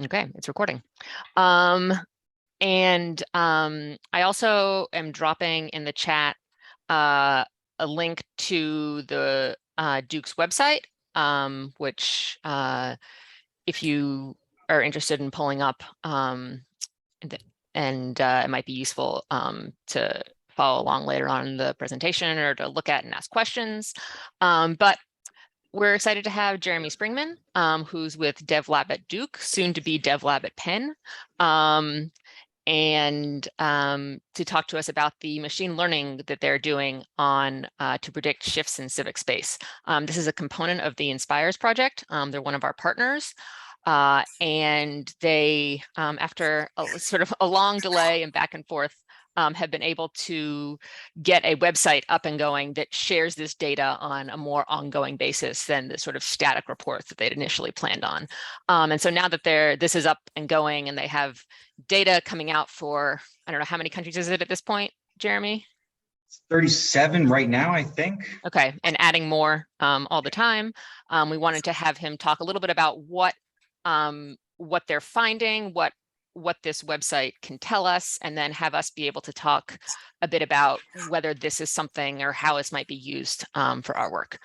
Okay, it's recording. And I also am dropping in the chat a link to the Duke's website, which if you are interested in pulling up, it might be useful to follow along later on in the presentation or to look at and ask questions. But we're excited to have Jeremy Springman, who's with DevLab at Duke, soon to be DevLab at Penn, to talk to us about the machine learning that they're doing on to predict shifts in civic space. This is a component of the Inspires project. They're one of our partners. And they, after sort of a long delay and back and forth, have been able to get a website up and going that shares this data on a more ongoing basis than the sort of static reports that they'd initially planned on. And so now that this is up and going and they have data coming out for, I don't know, how many countries is it at this point, Jeremy? 37 right now, I think. Okay, and adding more all the time. We wanted to have him talk a little bit about what they're finding, what this website can tell us, and then have us be able to talk a bit about whether this is something or how this might be used for our work.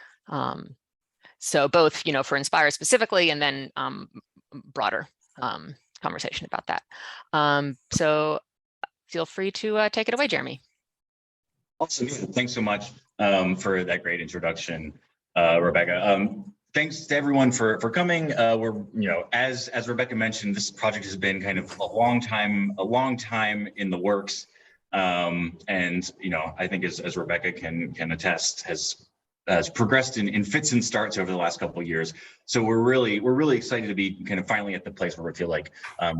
So both, for Inspire specifically, and then broader conversation about that. So feel free to take it away, Jeremy. Awesome. Thanks so much for that great introduction, Rebecca. Thanks to everyone for coming. We're, as Rebecca mentioned, this project has been kind of a long time in the works. And, I think as Rebecca can attest, has progressed in fits and starts over the last couple of years. So we're really excited to be kind of finally at the place where we feel like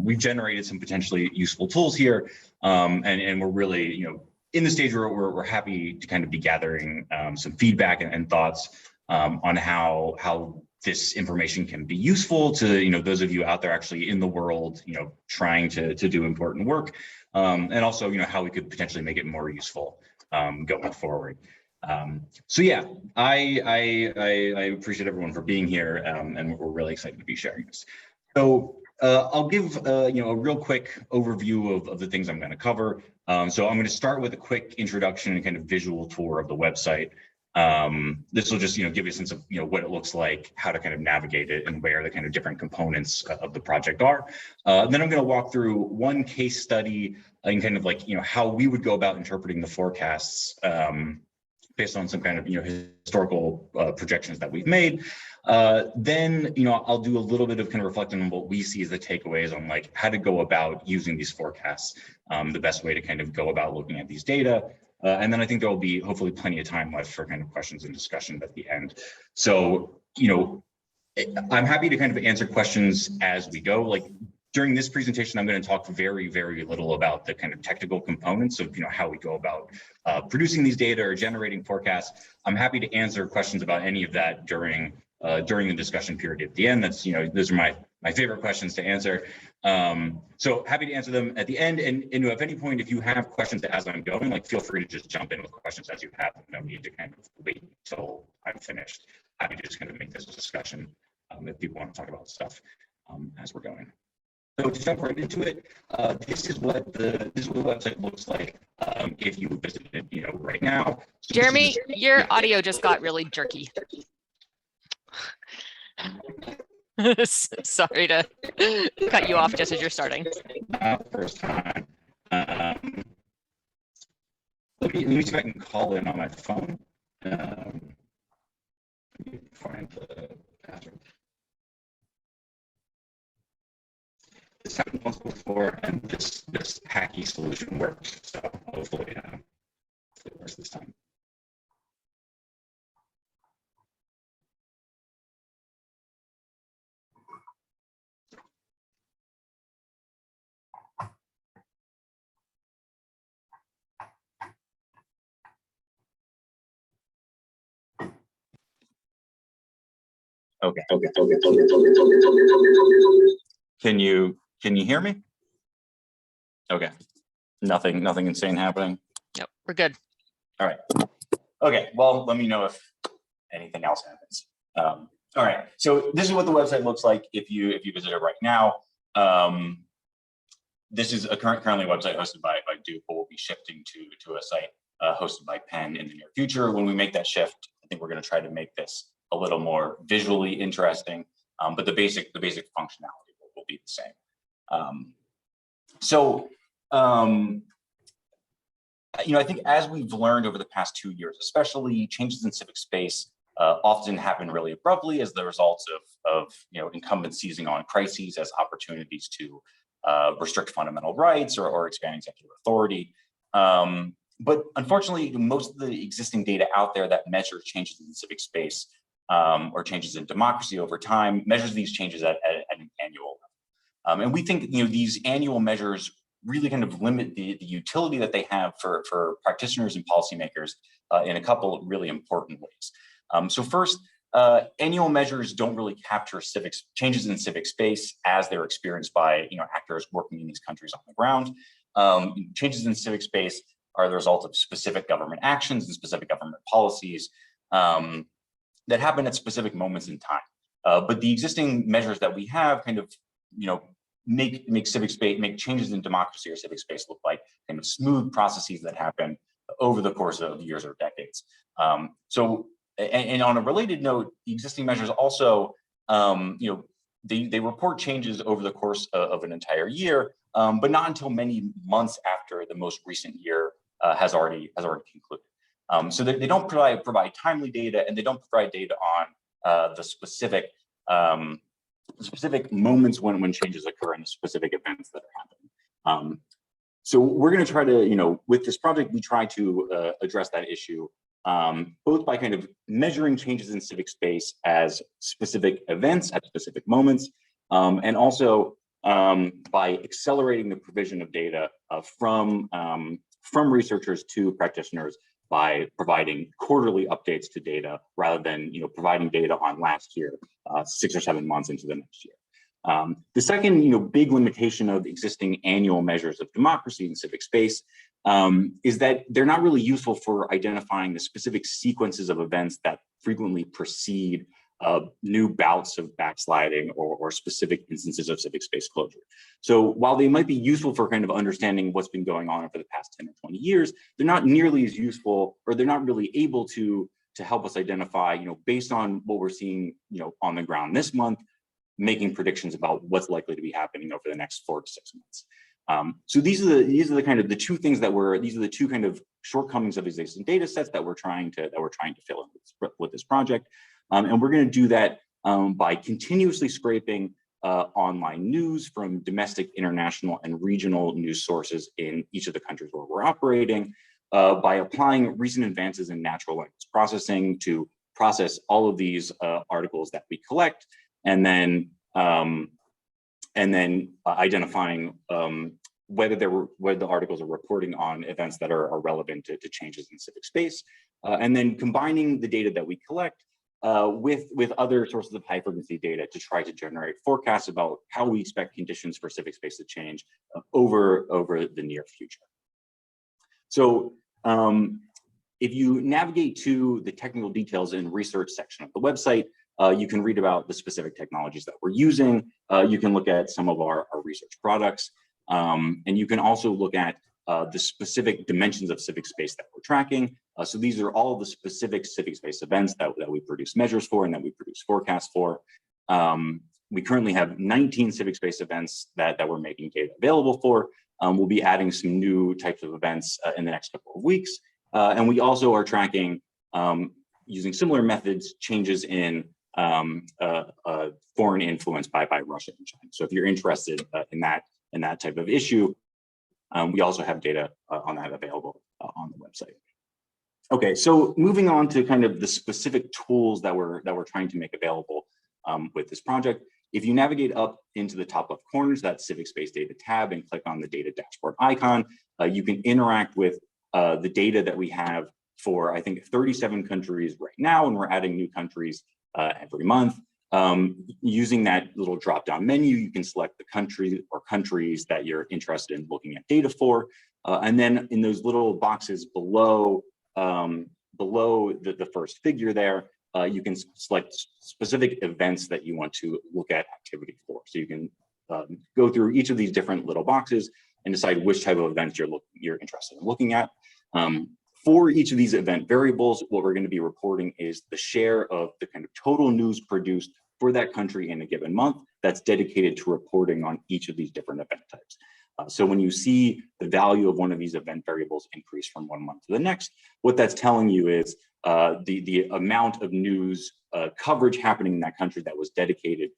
we've generated some potentially useful tools here. And we're really, in the stage where we're happy to kind of be gathering some feedback and thoughts on how this information can be useful to those of you out there actually in the world trying to do important work, and also how we could potentially make it more useful going forward. So yeah, I appreciate everyone for being here, and we're really excited to be sharing this. So I'll give a real quick overview of the things I'm going to cover. So I'm going to start with a quick introduction and kind of visual tour of the website. This will just give you a sense of what it looks like, how to kind of navigate it, and where the kind of different components of the project are. Then I'm going to walk through one case study and kind of like how we would go about interpreting the forecasts based on some kind of historical projections that we've made. Then I'll do a little bit of kind of reflecting on what we see as the takeaways on like how to go about using these forecasts, the best way to kind of go about looking at these data. And then I think there will be hopefully plenty of time left for kind of questions and discussion at the end. So, I'm happy to kind of answer questions as we go. Like during this presentation, I'm going to talk very, very little about the kind of technical components of how we go about producing these data or generating forecasts. I'm happy to answer questions about any of that during the discussion period at the end. That's those are my favorite questions to answer. So happy to answer them at the end. And at any point, if you have questions as I'm going, like feel free to just jump in with questions as you have. No need to kind of wait until I'm finished. Happy to just kind of make this a discussion if people want to talk about stuff as we're going. So to jump right into it, this is what the website looks like if you visit it, right now. So Jeremy, your audio just got really jerky. Sorry to cut you off just as you're starting. First time. Let me see if I can call in on my phone. Let me find the password. This happened once before, and this hacky solution worked. So hopefully, it works this time. Okay. Can you hear me? Okay. Nothing insane happening. Yep, we're good. All right. Okay. Well, let me know if anything else happens. All right. So this is what the website looks like if you visit it right now. this is currently a website hosted by Duke, but we'll be shifting to a site hosted by Penn in the near future. When we make that shift, I think we're going to try to make this a little more visually interesting, but the basic functionality will be the same. I think as we've learned over the past 2 years, especially changes in civic space often happen really abruptly as the results of incumbents seizing on crises as opportunities to restrict fundamental rights or expand executive authority. But unfortunately, most of the existing data out there that measures changes in civic space or changes in democracy over time measures these changes at an annual level. And we think these annual measures really kind of limit the utility that they have for practitioners and policymakers in a couple of really important ways. So first, annual measures don't really capture changes in civic space as they're experienced by actors working in these countries on the ground. Changes in civic space are the result of specific government actions and specific government policies that happen at specific moments in time. But the existing measures that we have kind of make changes in democracy or civic space look like kind of smooth processes that happen over the course of years or decades. And on a related note, the existing measures also, they report changes over the course of an entire year, but not until many months after the most recent year has already concluded. So they don't provide timely data, and they don't provide data on the specific moments when changes occur and the specific events that are happening. So we're going to try to, with this project, we try to address that issue, both by kind of measuring changes in civic space as specific events at specific moments, and also by accelerating the provision of data from researchers to practitioners by providing quarterly updates to data rather than providing data on last year, 6 or 7 months into the next year. The second big limitation of existing annual measures of democracy and civic space is that they're not really useful for identifying the specific sequences of events that frequently precede new bouts of backsliding or specific instances of civic space closure. So while they might be useful for kind of understanding what's been going on for the past 10 or 20 years, they're not nearly as useful, or they're not really able to help us identify, based on what we're seeing, on the ground this month, making predictions about what's likely to be happening over the next 4 to 6 months. So these are the two things these are the two kind of shortcomings of existing data sets that we're trying to fill in with this project. And we're going to do that by continuously scraping online news from domestic, international, and regional news sources in each of the countries where we're operating, by applying recent advances in natural language processing to process all of these articles that we collect, and then identifying whether the articles are reporting on events that are relevant to changes in civic space, and then combining the data that we collect with other sources of high frequency data to try to generate forecasts about how we expect conditions for civic space to change over the near future. So if you navigate to the technical details and research section of the website, you can read about the specific technologies that we're using. You can look at some of our research products, and you can also look at the specific dimensions of civic space that we're tracking. So these are all the specific civic space events that we produce measures for and that we produce forecasts for. We currently have 19 civic space events that we're making data available for. We'll be adding some new types of events in the next couple of weeks. And we also are tracking, using similar methods, changes in foreign influence by Russia and China. So if you're interested in that type of issue, we also have data on that available on the website. Okay, so moving on to kind of the specific tools that we're trying to make available with this project. If you navigate up into the top left corners, that Civic Space Data tab, and click on the data dashboard icon, you can interact with the data that we have for, I think, 37 countries right now, and we're adding new countries every month. Using that little drop-down menu, you can select the country or countries that you're interested in looking at data for. And then in those little boxes below the first figure there, you can select specific events that you want to look at activity for. So you can go through each of these different little boxes and decide which type of events you're interested in looking at. For each of these event variables, what we're going to be reporting is the share of the kind of total news produced for that country in a given month that's dedicated to reporting on each of these different event types. So when you see the value of one of these event variables increase from one month to the next, what that's telling you is the amount of news coverage happening in that country that was dedicated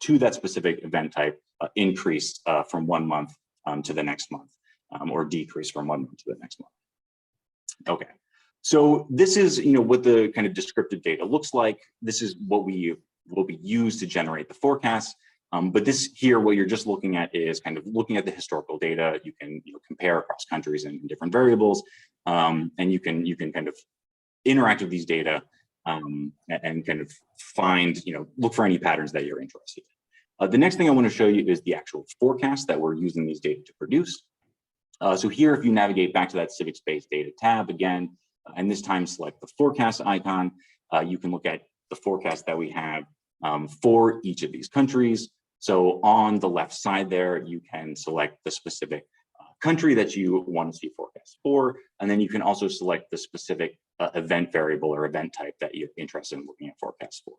to that specific event type increased from one month to the next month, or decreased from one month to the next month. Okay, so this is what the kind of descriptive data looks like. This is what we use to generate the forecast. But this here, what you're just looking at is kind of looking at the historical data. You can compare across countries and different variables, and you can kind of interact with these data and kind of find, look for any patterns that you're interested in. The next thing I want to show you is the actual forecast that we're using these data to produce. So here, if you navigate back to that civic space data tab again, and this time select the forecast icon, you can look at the forecast that we have for each of these countries. So on the left side there, you can select the specific country that you want to see forecast for, and then you can also select the specific event variable or event type that you're interested in looking at forecasts for.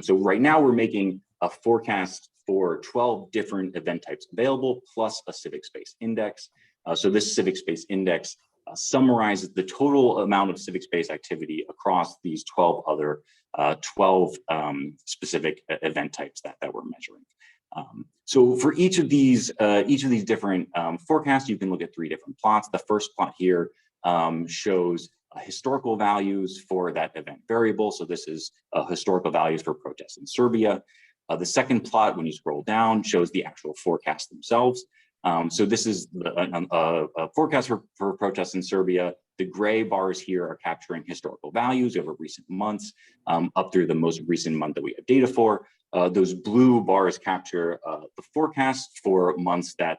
So right now we're making a forecast for 12 different event types available, plus a civic space index. So this civic space index summarizes the total amount of civic space activity across these 12 other specific event types that we're measuring. So for each of these different forecasts, you can look at three different plots. The first plot here shows historical values for that event variable. So this is historical values for protests in Serbia. The second plot, when you scroll down, shows the actual forecasts themselves. So this is a forecast for protests in Serbia. The gray bars here are capturing historical values over recent months, up through the most recent month that we have data for. Those blue bars capture the forecast for months that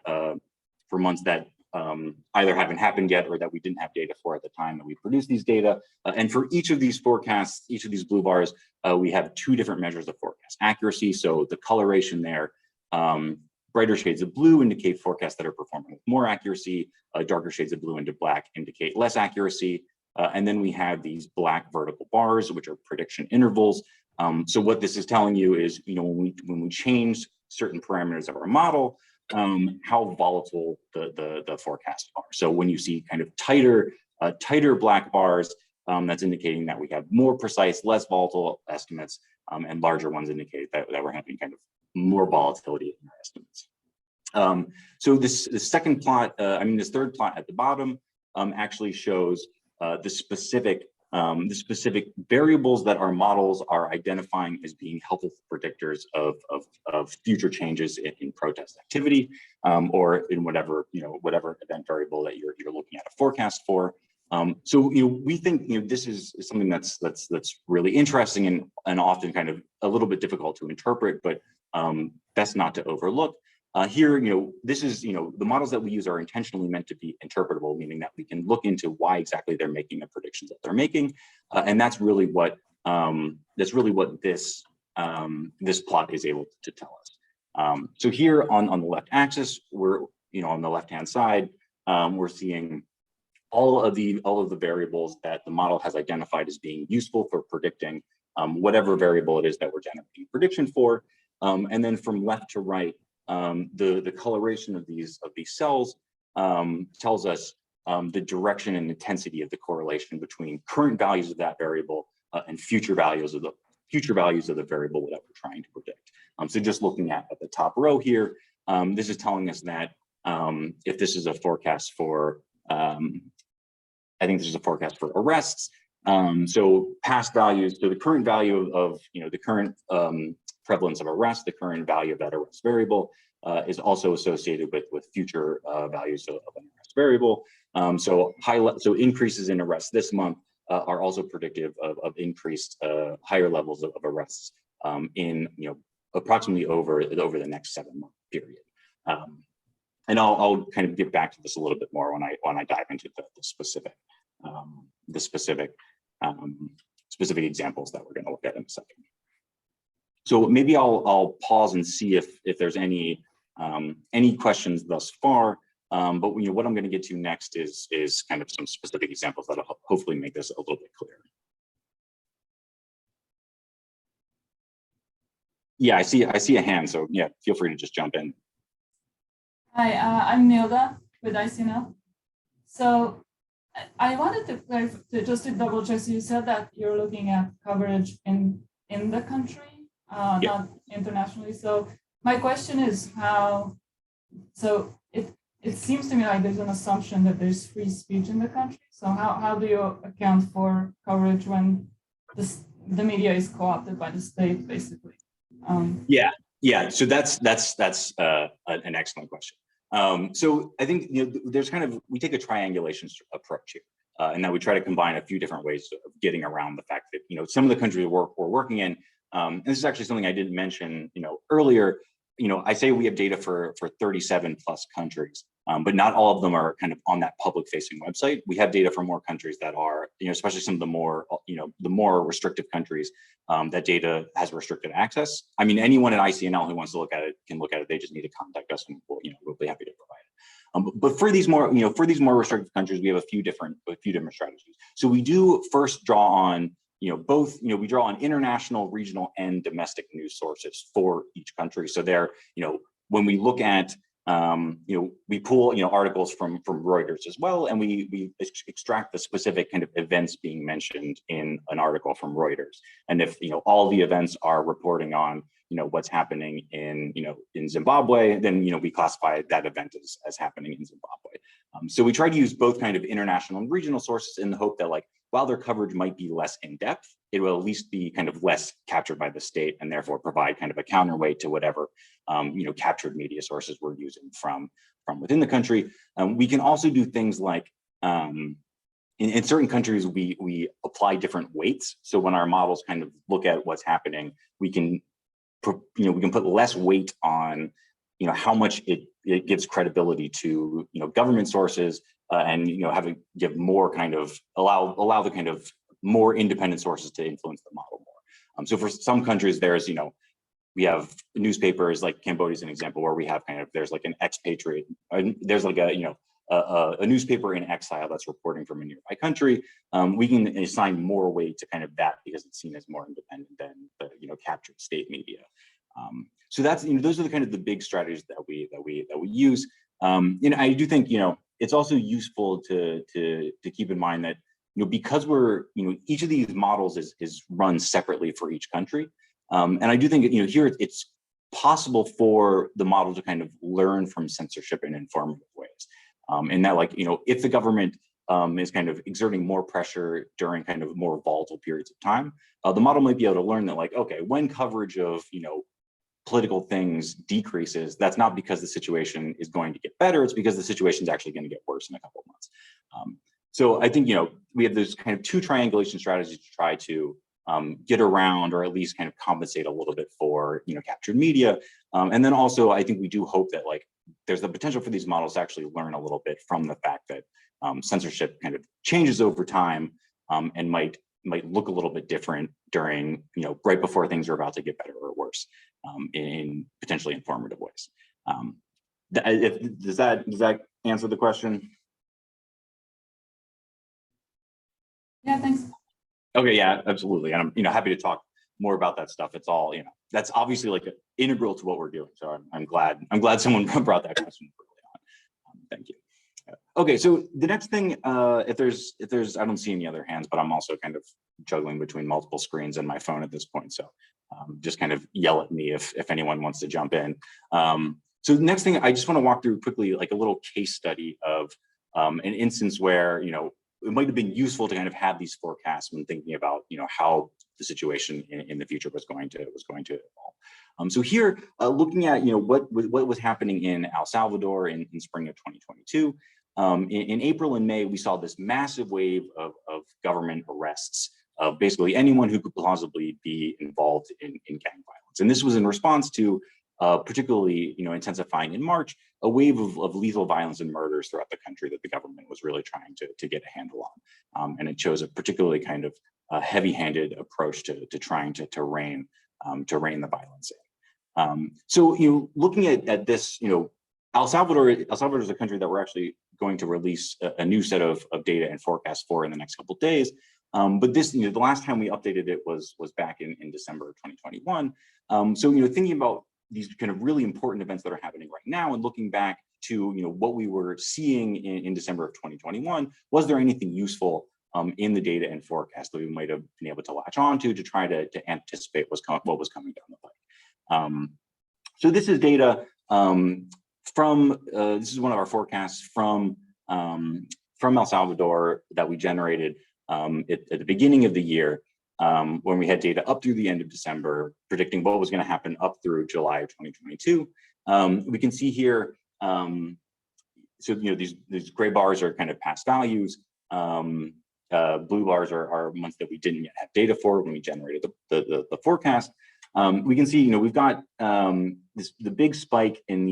either haven't happened yet or that we didn't have data for at the time that we produced these data. And for each of these forecasts, each of these blue bars, we have two different measures of forecast accuracy. So the coloration there, brighter shades of blue indicate forecasts that are performing with more accuracy. Darker shades of blue into black indicate less accuracy. And then we have these black vertical bars, which are prediction intervals. So what this is telling you is, when we change certain parameters of our model, how volatile the forecasts are. So when you see kind of tighter black bars, that's indicating that we have more precise, less volatile estimates, and larger ones indicate that we're having kind of more volatility in our estimates. So this third plot at the bottom actually shows the specific variables that our models are identifying as being helpful predictors of future changes in protest activity, or in whatever event variable that you're looking at a forecast for. So we think this is something that's really interesting and often kind of a little bit difficult to interpret, but best not to overlook. Here, this is, the models that we use are intentionally meant to be interpretable, meaning that we can look into why exactly they're making the predictions that they're making, and that's really what this plot is able to tell us. So here on the left axis, we're on the left hand side, we're seeing all of the variables that the model has identified as being useful for predicting whatever variable it is that we're generating prediction for, and then from left to right. The coloration of these cells tells us the direction and intensity of the correlation between current values of that variable and future values of the variable that we're trying to predict. So just looking at the top row here, this is telling us that if this is a forecast for, I think this is a forecast for arrests. So past values, so the current value of the current prevalence of arrest, the current value of that arrest variable is also associated with future values of an arrest variable. So increases in arrests this month are also predictive of increased higher levels of arrests in approximately over the next 7-month period. And I'll kind of get back to this a little bit more when I dive into the specific examples that we're going to look at in a second. So maybe I'll pause and see if there's any Any questions thus far? But what I'm going to get to next is kind of some specific examples that'll hopefully make this a little bit clearer. Yeah, I see a hand, so yeah, feel free to just jump in. Hi, I'm Nilda with ICNL. So I wanted to clarify, just to double check. So you said that you're looking at coverage in the country, not internationally. So my question is how. So it seems to me like there's an assumption that there's free speech in the country. So how do you account for coverage when the media is co-opted by the state, basically? Yeah. So that's an excellent question. So I think there's we take a triangulation approach here, and that we try to combine a few different ways of getting around the fact that some of the countries we're working in, and this is actually something I didn't mention earlier. I say we have data for 37 plus countries, but not all of them are kind of on that public facing website. We have data for more countries that are, especially some of the more, the more restrictive countries, that data has restricted access. I mean, anyone at ICNL who wants to look at it can look at it. They just need to contact us and we'll be happy to provide it. But for these more, restrictive countries, we have a few different strategies. So we do first draw on, both, we draw on international, regional, and domestic news sources for each country. So there, when we look at, we pull, articles from Reuters as well, and we extract the specific kind of events being mentioned in an article from Reuters. And if, all the events are reporting on, what's happening in Zimbabwe, then, we classify that event as happening in Zimbabwe. So we try to use both kind of international and regional sources in the hope that, while their coverage might be less in depth, it will at least be kind of less captured by the state and therefore provide kind of a counterweight to whatever, captured media sources we're using from within the country. We can also do things like, in certain countries, we apply different weights. So when our models kind of look at what's happening, we can put less weight on, how much it gives credibility to, government sources, and have it give more kind of allow the kind of more independent sources to influence the model more. So for some countries, there's we have newspapers, like Cambodia is an example, where we have there's like an expatriate, there's like a newspaper in exile that's reporting from a nearby country. We can assign more weight to kind of that because it's seen as more independent than the captured state media. So that's those are the kind of the big strategies that we use. I do think it's also useful to keep in mind that because we're each of these models is run separately for each country, and I do think here it's possible for the model to kind of learn from censorship in informative ways, and that if the government is kind of exerting more pressure during kind of more volatile periods of time, the model might be able to learn that okay, when coverage of political things decreases, that's not because the situation is going to get better, it's because the situation is actually going to get worse in a couple of months. So I think we have those kind of two triangulation strategies to try to get around, or at least kind of compensate a little bit for captured media. And then also I think we do hope that there's the potential for these models to actually learn a little bit from the fact that censorship kind of changes over time, and might look a little bit different during right before things are about to get better or worse, in potentially informative ways. Does that answer the question? Yeah, thanks. Okay, yeah, absolutely. And I'm happy to talk more about that stuff. It's all that's obviously integral to what we're doing. So I'm glad someone brought that question early on. Thank you. Okay, so the next thing, if there's I don't see any other hands, but I'm also kind of juggling between multiple screens and my phone at this point. So just kind of yell at me if anyone wants to jump in. So the next thing I just want to walk through quickly, a little case study of an instance where it might have been useful to kind of have these forecasts when thinking about how the situation in the future was going to evolve. So here, looking at what was happening in El Salvador in spring of 2022. In April and May, we saw this massive wave of government arrests of basically anyone who could plausibly be involved in gang violence. And this was in response to particularly intensifying in March, a wave of lethal violence and murders throughout the country that the government was really trying to get a handle on. And it chose a particularly kind of heavy-handed approach to trying to rein the violence So, looking at this, El Salvador is a country that we're actually going to release a new set of data and forecasts for in the next couple of days. But this, the last time we updated it was back in December of 2021. So, thinking about these kind of really important events that are happening right now and looking back to, what we were seeing in December of 2021, was there anything useful in the data and forecast that we might have been able to latch on to try to anticipate what was coming down the pike? So this is data from, this is one of our forecasts from El Salvador that we generated at the beginning of the year, when we had data up through the end of December, predicting what was going to happen up through July of 2022. We can see here, so these gray bars are kind of past values. Blue bars are months that we didn't yet have data for when we generated the forecast. We can see, we've got the big spike in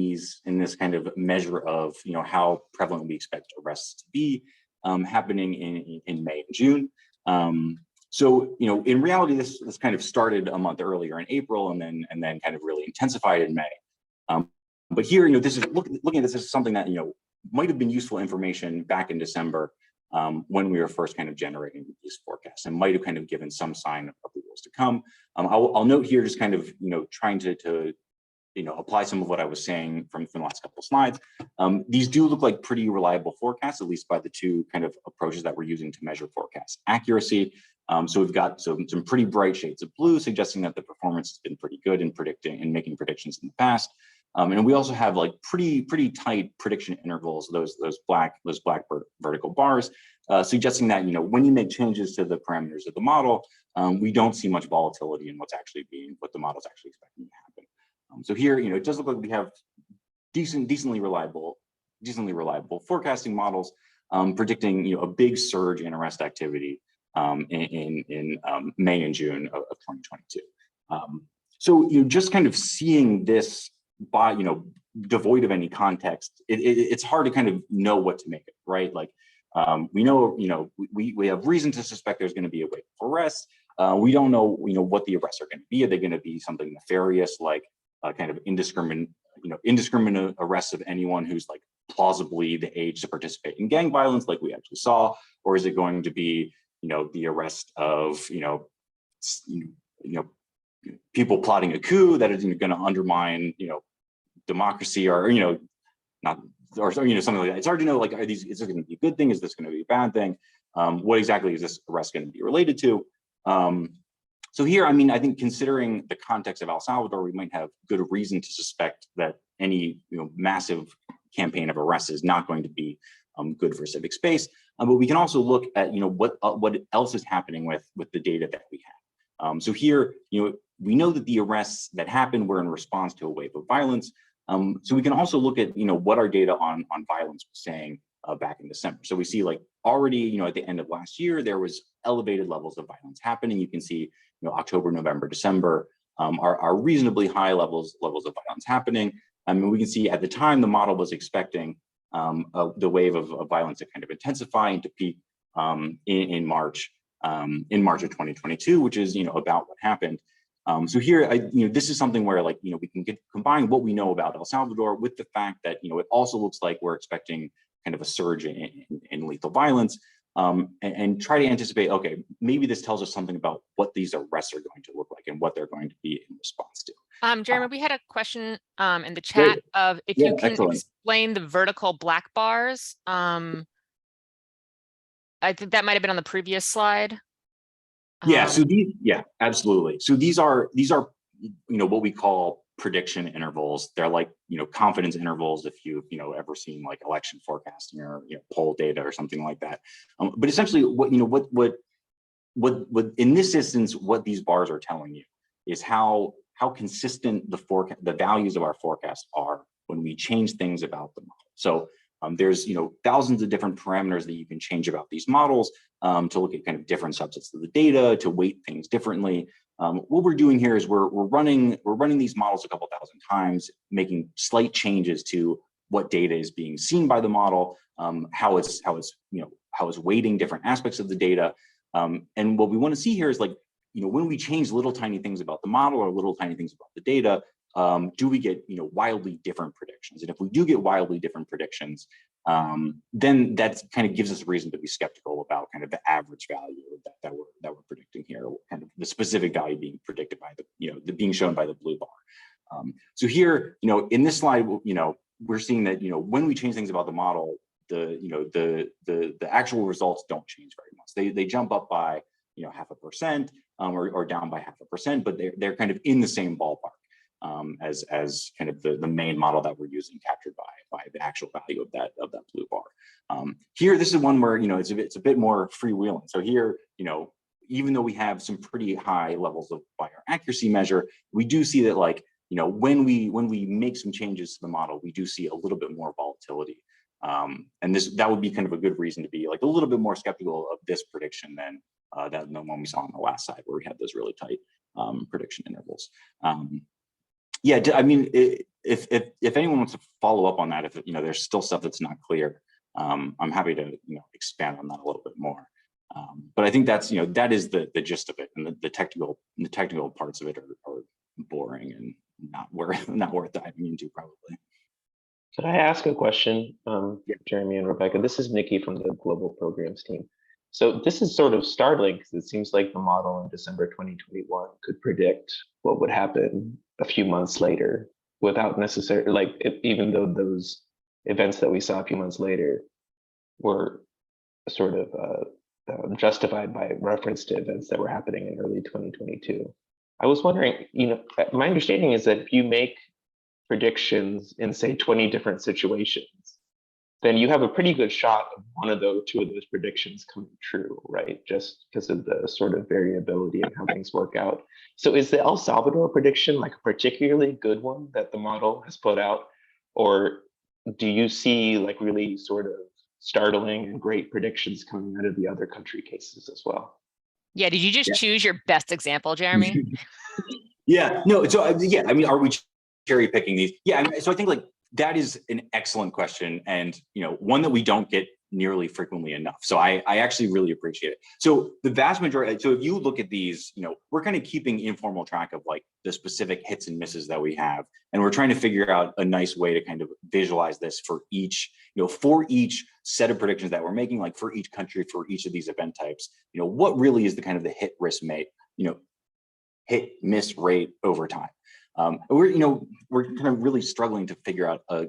this kind of measure of, how prevalent we expect arrests to be happening in May and June. So, in reality, this kind of started a month earlier in April and then kind of really intensified in May. But here, this is looking at this as something that, might have been useful information back in December when we were first kind of generating these forecasts and might have kind of given some sign of what was to come. I'll note here, just kind of, trying to apply some of what I was saying from the last couple of slides. These do look like pretty reliable forecasts, at least by the two kind of approaches that we're using to measure forecast accuracy. So we've got some pretty bright shades of blue, suggesting that the performance has been pretty good in predicting and making predictions in the past. And we also have like pretty tight prediction intervals, those black vertical bars, suggesting that, when you make changes to the parameters of the model, we don't see much volatility in what the model's actually expecting to happen. So here, it does look like we have decently reliable forecasting models predicting, a big surge in arrest activity in May and June of 2022. So just kind of seeing this by, devoid of any context, it's hard to kind of know what to make of it, right? Like we know, we have reason to suspect there's going to be a wave of arrests. We don't know, what the arrests are going to be. Are they going to be something nefarious, like kind of indiscriminate arrests of anyone who's like plausibly the age to participate in gang violence, like we actually saw, or is it going to be, the arrest of, people plotting a coup that is going to undermine, democracy, or not, or something like that. It's hard to know, like, is this going to be a good thing? Is this going to be a bad thing? What exactly is this arrest going to be related to? So here, I think considering the context of El Salvador, we might have good reason to suspect that any massive campaign of arrests is not going to be good for civic space. But we can also look at what else is happening with the data that we have. So here, we know that the arrests that happened were in response to a wave of violence. So we can also look at what our data on violence was saying back in December. So we see, like, already at the end of last year there was elevated levels of violence happening. You can see October, November, December are reasonably high levels of violence happening. We can see at the time the model was expecting the wave of violence to kind of intensify and to peak in March of 2022, which is about what happened. So here, this is something where, like, we can combine what we know about El Salvador with the fact that it also looks like we're expecting kind of a surge in lethal violence, and try to anticipate, okay, maybe this tells us something about what these arrests are going to look like and what they're going to be in response to. Jeremy, we had a question in the chat of if you can explain the vertical black bars. I think that might have been on the previous slide. Yeah, so absolutely. So these are what we call prediction intervals. They're like confidence intervals if you've ever seen like election forecasting or poll data or something like that. But essentially, what in this instance, what these bars are telling you is how consistent the values of our forecast are when we change things about the model. So there's thousands of different parameters that you can change about these models to look at kind of different subsets of the data, to weight things differently. What we're doing here is we're running these models a couple thousand times, making slight changes to what data is being seen by the model, how it's weighting different aspects of the data. And what we want to see here is, like, when we change little tiny things about the model or little tiny things about the data, do we get, wildly different predictions? And if we do get wildly different predictions, then that kind of gives us a reason to be skeptical about kind of the average value that we're predicting here, kind of the specific value being predicted by the, being shown by the blue bar. So here, in this slide, we're seeing that, when we change things about the model, the actual results don't change very much. They jump up by, 0.5%, or down by 0.5%, but they're kind of in the same ballpark. As kind of the main model that we're using, captured by the actual value of that blue bar. Here, this is one where it's a bit more freewheeling. So here, even though we have some pretty high levels by our accuracy measure, we do see that when we make some changes to the model, we do see a little bit more volatility. And that would be kind of a good reason to be a little bit more skeptical of this prediction than the one we saw on the last slide, where we had those really tight prediction intervals. Yeah, I mean, if anyone wants to follow up on that, if there's still stuff that's not clear, I'm happy to expand on that a little bit more. But I think that's that is the gist of it, and the technical parts of it are boring and not worth diving into probably. Could I ask a question, Yeah. Jeremy and Rebecca? This is Nikki from the Global Programs team. So this is sort of startling because it seems like the model in December 2021 could predict what would happen a few months later without necessarily, even though those events that we saw a few months later were sort of justified by reference to events that were happening in early 2022. I was wondering, my understanding is that if you make predictions in, say, 20 different situations, then you have a pretty good shot of two of those predictions coming true, right? Just because of the sort of variability and how things work out. So is the El Salvador prediction a particularly good one that the model has put out? Or do you see really sort of startling and great predictions coming out of the other country cases as well? Yeah, did you just choose your best example, Jeremy? Yeah, no, so yeah, I mean, are we cherry picking these? Yeah, I mean, so I think that is an excellent question, and one that we don't get nearly frequently enough. So I actually really appreciate it. So the vast majority, so if you look at these, we're kind of keeping informal track of the specific hits and misses that we have, and we're trying to figure out a nice way to kind of visualize this for each set of predictions that we're making, for each country, for each of these event types. What really is the kind of the hit risk hit miss rate over time. We're kind of really struggling to figure out a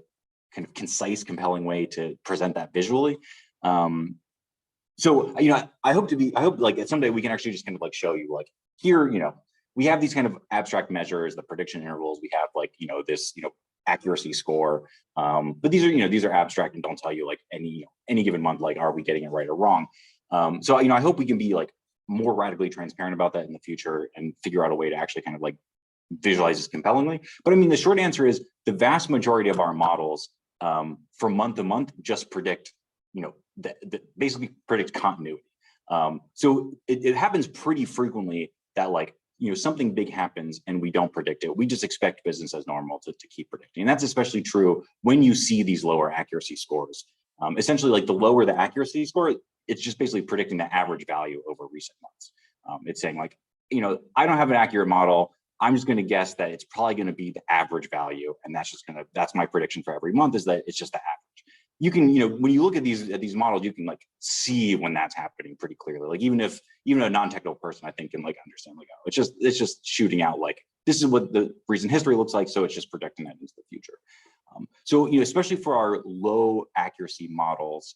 kind of concise, compelling way to present that visually. So I hope someday we can actually just kind of show you here, we have these kind of abstract measures, the prediction intervals. We have this accuracy score, but these are abstract and don't tell you any given month are we getting it right or wrong. So I hope we can be more radically transparent about that in the future and figure out a way to actually kind of visualize this compellingly. But I mean, the short answer is the vast majority of our models from month to month just predict, basically predict continuity. So it happens pretty frequently that something big happens and we don't predict it. We just expect business as normal to keep predicting. And that's especially true when you see these lower accuracy scores. Essentially, the lower the accuracy score, it's just basically predicting the average value over recent months. It's saying I don't have an accurate model. I'm just going to guess that it's probably going to be the average value, and that's my prediction for every month, is that it's just the average. You can, when you look at these models, you can see when that's happening pretty clearly. Even a non-technical person, I think, can understand oh, it's just shooting out this is what the recent history looks like, so it's just predicting that into the future. So especially for our low accuracy models,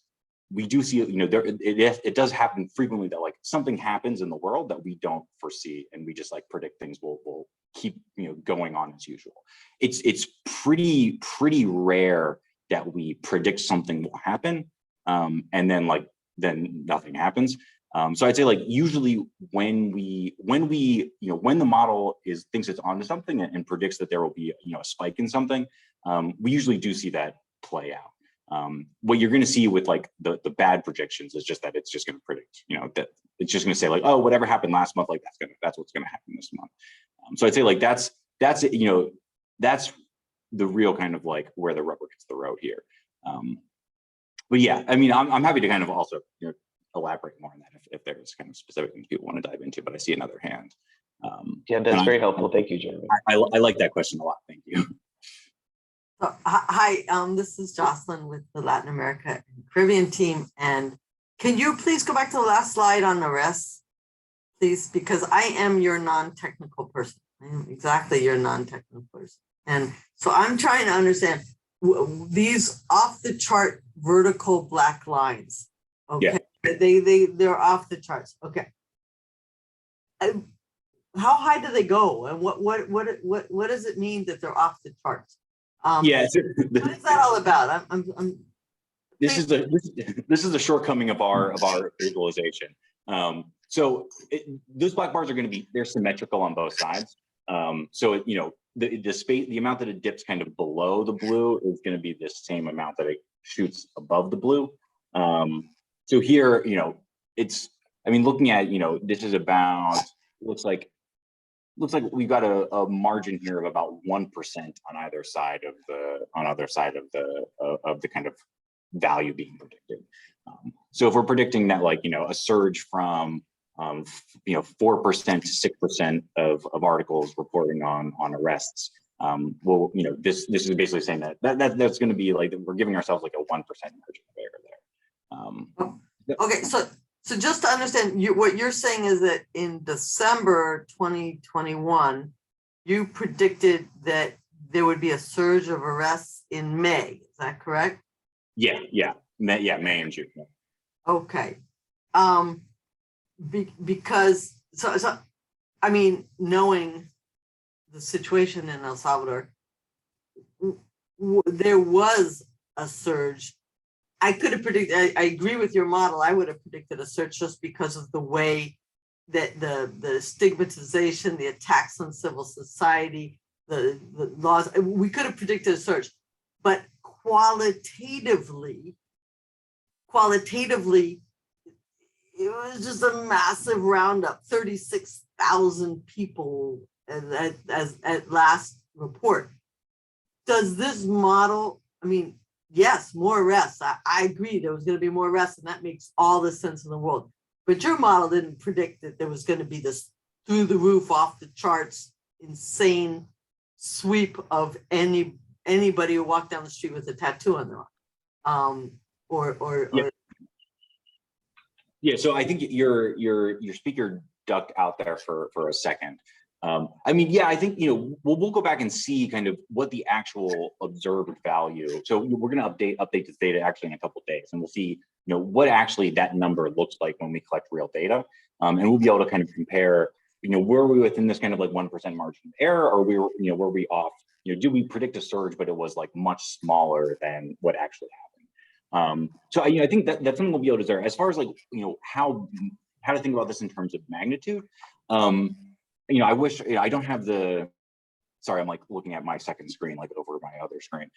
we do see it does happen frequently that something happens in the world that we don't foresee, and we just predict things will keep going on as usual. It's pretty rare that we predict something will happen and then nothing happens. So I'd say usually when the model thinks it's onto something and predicts that there will be a spike in something, we usually do see that play out. What you're going to see with the bad predictions is just that it's just going to predict, that it's just going to say oh, whatever happened last month, that's what's going to happen this month. So I'd say that's the real kind of where the rubber hits the road here. But yeah, I mean, I'm happy to kind of also elaborate more on that if there's kind of specific things people want to dive into. But I see another hand. Yeah, that's very helpful. Thank you, Jeremy. I like that question a lot. Thank you. So, hi, this is Jocelyn with the Latin America and Caribbean team. And can you please go back to the last slide on arrests, please? Because I am your non-technical person. I am exactly your non-technical person. And so I'm trying to understand these off the chart vertical black lines. Okay, yeah. They're off the charts. Okay. How high do they go? And what does it mean that they're off the charts? Yeah, what is that all about? This is the shortcoming of our visualization. So those black bars are going to be, they're symmetrical on both sides. So the space, the amount that it dips kind of below the blue is going to be the same amount that it shoots above the blue. So here, it's, I mean, looking at, this is about, looks like we've got a margin here of about 1% on either side of the kind of value being predicted. So if we're predicting that, like, a surge from 4% to 6% of articles reporting on arrests, well, this is basically saying that's going to be like, we're giving ourselves like a 1% margin of error there. Okay, so just to understand, what you're saying is that in December 2021, you predicted that there would be a surge of arrests in May. Is that correct? Yeah, May and June. Yeah. Okay, because so I mean, knowing the situation in El Salvador, there was a surge. I could have predicted, I agree with your model. I would have predicted a surge just because of the way that the stigmatization, the attacks on civil society, the laws, we could have predicted a surge. But qualitatively, it was just a massive roundup, 36,000 people at last report. Does this model, I mean, yes, more arrests. I agree there was going to be more arrests, and that makes all the sense in the world. But your model didn't predict that there was going to be this through the roof, off the charts, insane sweep of anybody who walked down the street with a tattoo on their arm. Yeah, so I think your speaker ducked out there for a second. I mean, yeah, I think, we'll go back and see kind of what the actual observed value. So we're going to update this data actually in a couple of days, and we'll see, what actually that number looks like when we collect real data. And we'll be able to kind of compare, were we within this kind of like 1% margin of error, or were we off? Did we predict a surge, but it was like much smaller than what actually happened? So I think that's something we'll be able to do. As far as like, how to think about this in terms of magnitude. I wish, I don't have sorry, I'm like looking at my second screen, like over my other screen.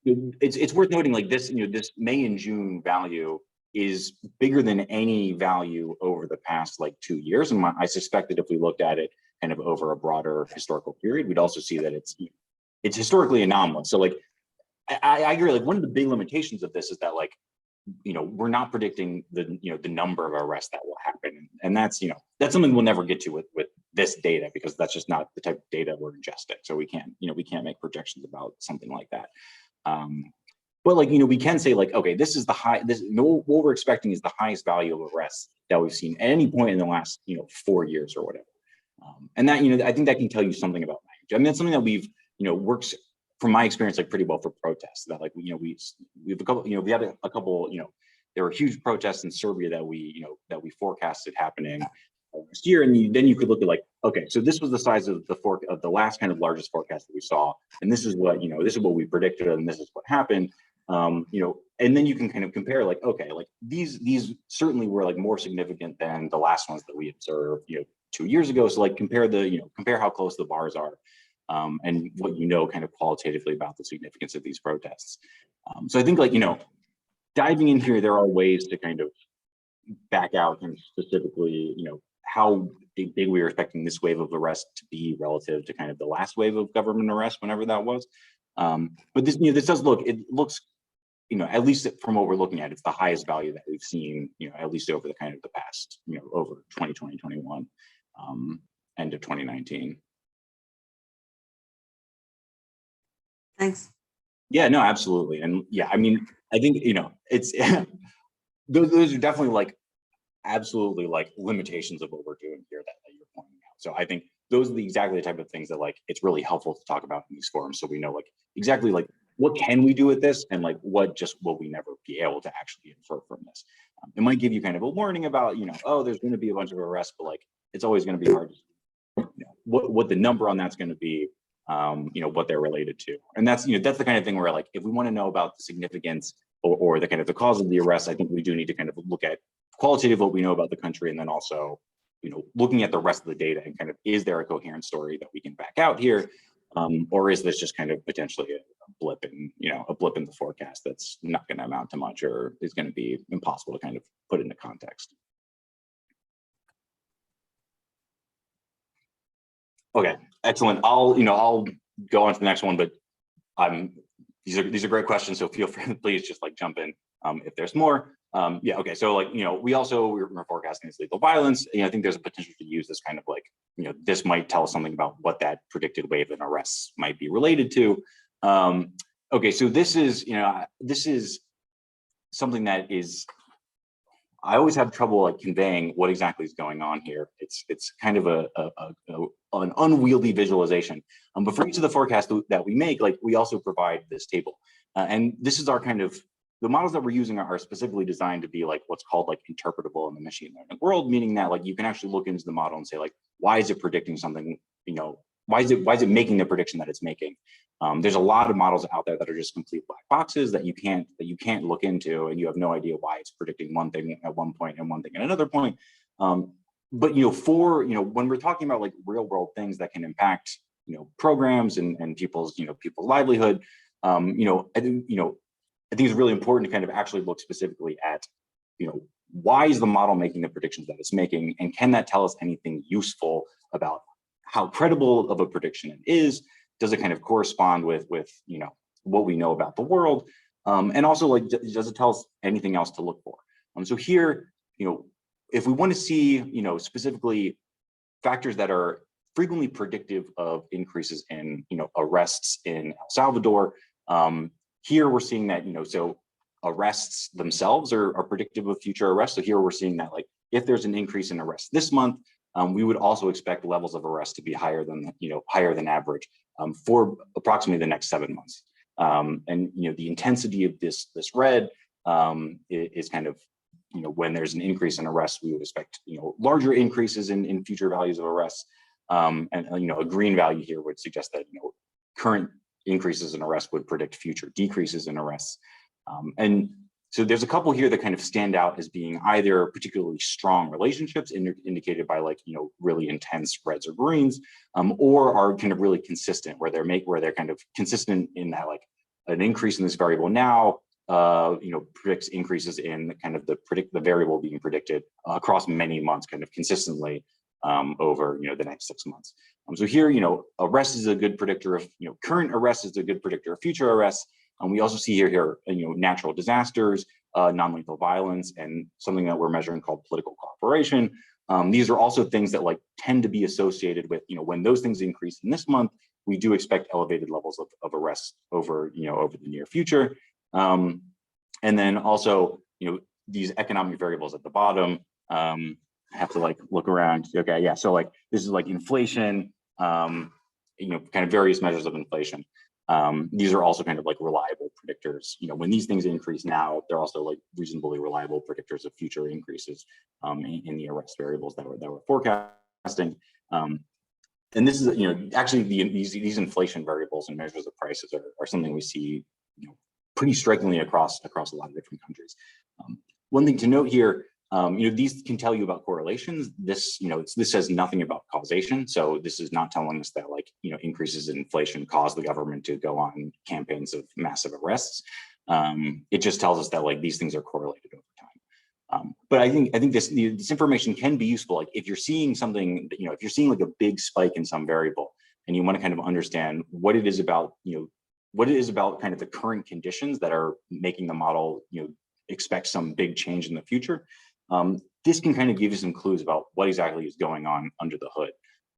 It's worth noting, like this, this May and June value is bigger than any value over the past like 2 years. And I suspect that if we looked at it kind of over a broader historical period, we'd also see that it's historically anomalous. So like, I agree, like one of the big limitations of this is that, like, we're not predicting the number of arrests that will happen, and that's that's something we'll never get to with this data, because that's just not the type of data we're ingesting. So we can't make projections about something like that. But like we can say, like, okay, this is the high. What we're expecting is the highest value of arrests that we've seen at any point in the last 4 years or whatever. And that I think that can tell you something about language. I mean, that's something that we've works, from my experience, like pretty well for protests. That like we have a couple, we had a couple, there were huge protests in Serbia that we forecasted happening last year, and then you could look at, like, okay, so this was the size of the last kind of largest forecast that we saw, and this is what this is what we predicted, and this is what happened. And then you can kind of compare, like, okay, like these certainly were like more significant than the last ones that we observed 2 years ago. So like compare how close the bars are. And what kind of qualitatively about the significance of these protests. So I think, like, diving in here, there are ways to kind of back out and specifically, how big we were expecting this wave of arrest to be relative to kind of the last wave of government arrest, whenever that was. But this, this does look, at least from what we're looking at, it's the highest value that we've seen, at least over the kind of the past, over 2020, 2021, end of 2019. Thanks. Yeah, no, absolutely. And yeah, I mean, I think, it's, those are definitely like, absolutely like limitations of what we're doing here that you're pointing out. So I think those are exactly the type of things that like, it's really helpful to talk about in these forums. So we know like exactly like, what can we do with this, and like what just will we never be able to actually infer from this. It might give you kind of a warning about, oh, there's going to be a bunch of arrests, but like it's always going to be hard to, what the number on that's going to be, what they're related to. And that's, that's the kind of thing where like, if we want to know about the significance or the kind of the cause of the arrest, I think we do need to kind of look at qualitative what we know about the country, and then also, looking at the rest of the data and kind of, is there a coherent story that we can back out here? Or is this just kind of potentially a blip in, a blip in the forecast that's not going to amount to much, or is going to be impossible to kind of put into context? Okay, excellent. I'll go on to the next one, but these are great questions, so feel free, please just like jump in if there's more. Yeah, okay, so like, we're forecasting this lethal violence. I think there's a potential to use this kind of like, this might tell us something about what that predicted wave in arrests might be related to. Okay, so this is something that is, I always have trouble like conveying what exactly is going on here. It's kind of an unwieldy visualization. But for each of the forecasts that we make, like we also provide this table. And this is our kind of, the models that we're using are specifically designed to be like what's called like interpretable in the machine learning world, meaning that like you can actually look into the model and say like, why is it predicting something, why is it making the prediction that it's making? There's a lot of models out there that are just complete black boxes that you can't look into, and you have no idea why it's predicting one thing at one point and one thing at another point. But when we're talking about like real world things that can impact programs and people's livelihood, I think it's really important to kind of actually look specifically at, why is the model making the predictions that it's making, and can that tell us anything useful about how credible of a prediction it is? Does it kind of correspond with what we know about the world? And also like, does it tell us anything else to look for? So here, if we want to see, specifically factors that are frequently predictive of increases in, arrests in El Salvador, here we're seeing that, so arrests themselves are predictive of future arrests. So here we're seeing that like, if there's an increase in arrests this month, we would also expect levels of arrest to be higher than average for approximately the next 7 months. And the intensity of this red is kind of, when there's an increase in arrests, we would expect larger increases in future values of arrests. And a green value here would suggest that current increases in arrests would predict future decreases in arrests. And so there's a couple here that kind of stand out as being either particularly strong relationships indicated by like, really intense reds or greens, or are kind of really consistent where they're kind of consistent in that like an increase in this variable now, predicts increases in kind of the variable being predicted across many months, kind of consistently over, the next 6 months. So here, arrest is a good predictor of, current arrest is a good predictor of future arrests. And we also see here, natural disasters, non-lethal violence, and something that we're measuring called political cooperation. These are also things that like tend to be associated with, when those things increase in this month, we do expect elevated levels of arrests over, over the near future. And then also, these economic variables at the bottom, I have to like look around. Okay, yeah. So like this is like inflation, kind of various measures of inflation. These are also kind of like reliable predictors. When these things increase now, they're also like reasonably reliable predictors of future increases in the arrest variables that we're forecasting. And this is, actually these inflation variables and measures of prices are something we see, pretty strikingly across a lot of different countries. One thing to note here, these can tell you about correlations. This says nothing about causation. So this is not telling us that like, increases in inflation cause the government to go on campaigns of massive arrests. It just tells us that like these things are correlated over time. But I think this information can be useful. Like if you're seeing something, if you're seeing like a big spike in some variable and you want to kind of understand what it is about, what it is about kind of the current conditions that are making the model, expect some big change in the future. This can kind of give you some clues about what exactly is going on under the hood,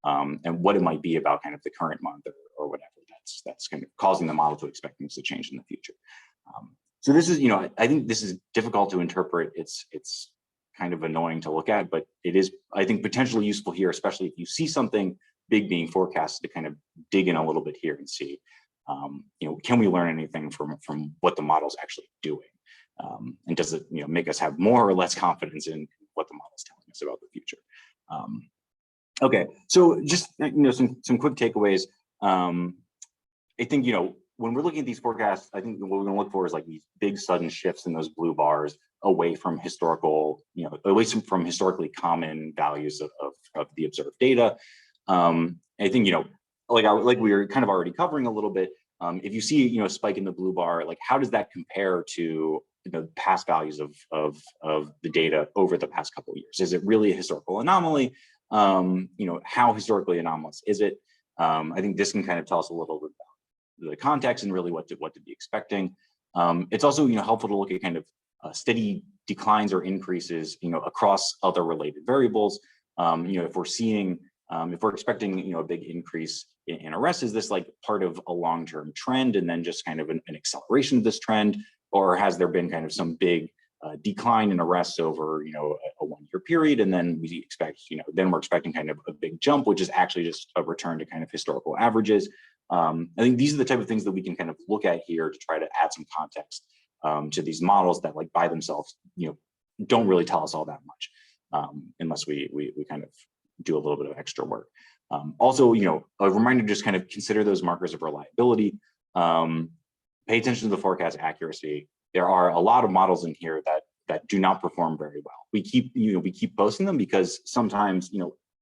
and what it might be about kind of the current month or whatever that's kind of causing the model to expect things to change in the future. So this is, I think this is difficult to interpret. It's kind of annoying to look at, but it is, I think, potentially useful here, especially if you see something big being forecasted, to kind of dig in a little bit here and see, can we learn anything from what the model's actually doing? And does it, make us have more or less confidence in what the model's telling us about the future? Okay, so just some quick takeaways. I think when we're looking at these forecasts, I think what we're going to look for is like these big sudden shifts in those blue bars away from historical, away from historically common values of the observed data. I think like we were kind of already covering a little bit. If you see a spike in the blue bar, like how does that compare to past values of the data over the past couple of years? Is it really a historical anomaly? How historically anomalous is it? I think this can kind of tell us a little bit about the context and really what to be expecting. It's also helpful to look at kind of steady declines or increases across other related variables. If we're seeing, if we're expecting a big increase in arrests, is this like part of a long-term trend and then just kind of an acceleration of this trend, or has there been kind of some big decline in arrests over a one-year period, and then we expect then we're expecting kind of a big jump, which is actually just a return to kind of historical averages. I think these are the type of things that we can kind of look at here to try to add some context to these models that, like, by themselves, don't really tell us all that much, unless we kind of do a little bit of extra work. Also, a reminder to just kind of consider those markers of reliability. Pay attention to the forecast accuracy. There are a lot of models in here that do not perform very well. We keep posting them because sometimes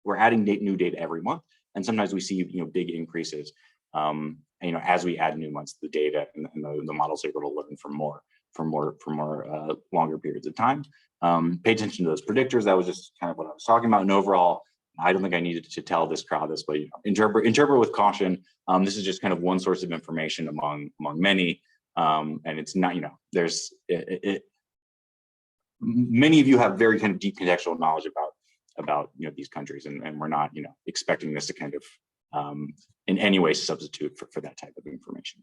we're adding new data every month, and sometimes we see big increases. As we add new months to the data, and the model's able to learn from more longer periods of time. Pay attention to those predictors. That was just kind of what I was talking about. And overall, I don't think I needed to tell this crowd this, but interpret with caution. This is just kind of one source of information among many, and it's not many of you have very kind of deep contextual knowledge about these countries, and we're not expecting this to kind of in any way substitute for that type of information.